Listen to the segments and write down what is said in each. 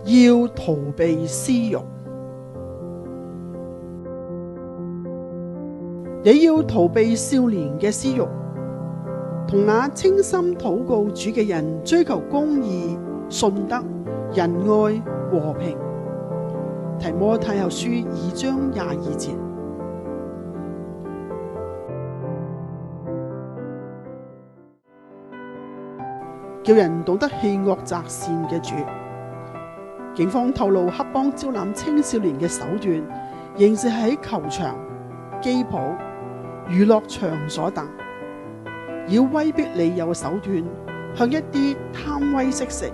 要逃避私慾。你要逃避少年嘅私慾，同那清心禱告主嘅人追求公義、信德、仁愛、和平。提摩太後書2章22節。叫人懂得棄惡擇善嘅主。警方透露，黑幫招攬青少年嘅手段，仍是喺球場、機鋪、娛樂場所等，以威逼利誘嘅手段，向一啲貪威識食、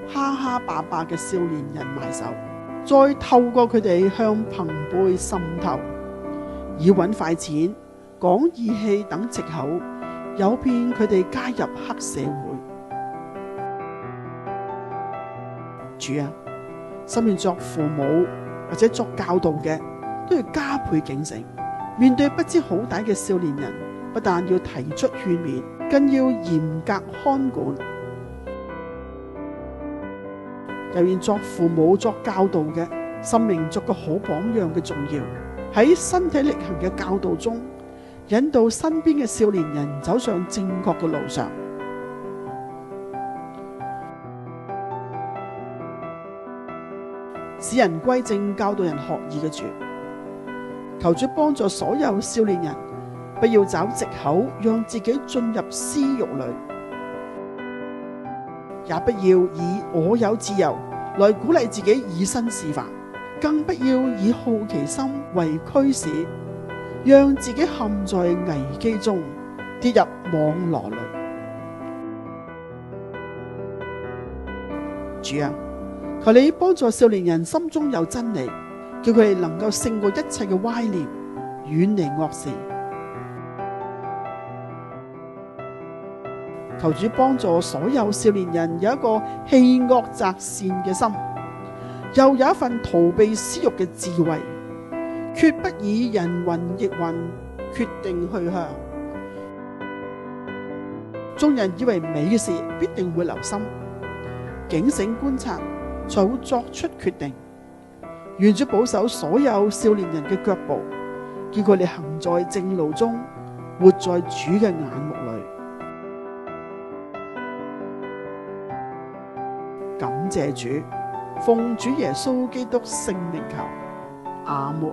蝦蝦霸霸嘅少年人埋手，再透過佢哋向朋輩滲透，以揾快錢、講義氣等藉口，誘騙佢哋加入黑社會。主啊，身為作父母或者作教導嘅，都要加倍警醒。面對不知好歹嘅少年人，不但要提出勸勉，更要嚴格看管。又要作父母作教導嘅，生命作個好榜樣嘅重要，喺身體力行嘅教導中，引導身邊嘅少年人走上正確嘅路上。使人歸正，教導人學義嘅主，求主幫助所有少年人，不要找藉口讓自己進入私慾裏，也不要以我有自由來鼓勵自己以身試法，更不要以好奇心為驅使，讓自己陷在危機中，跌入網羅裏。主啊，求你幫助少年人心中有真理，叫佢哋能夠勝過一切嘅歪念，遠離惡事。求主幫助所有少年人有一個棄惡擇善嘅心，又有一份逃避私慾嘅智慧，決不以人云亦云決定去向。眾人以為美嘅事必定會留心，警醒觀察，才會作出決定。願主保守所有少年人嘅腳步，叫佢哋行在正路中，活在主嘅眼目裏。感謝主，奉主耶穌基督聖名求，阿門。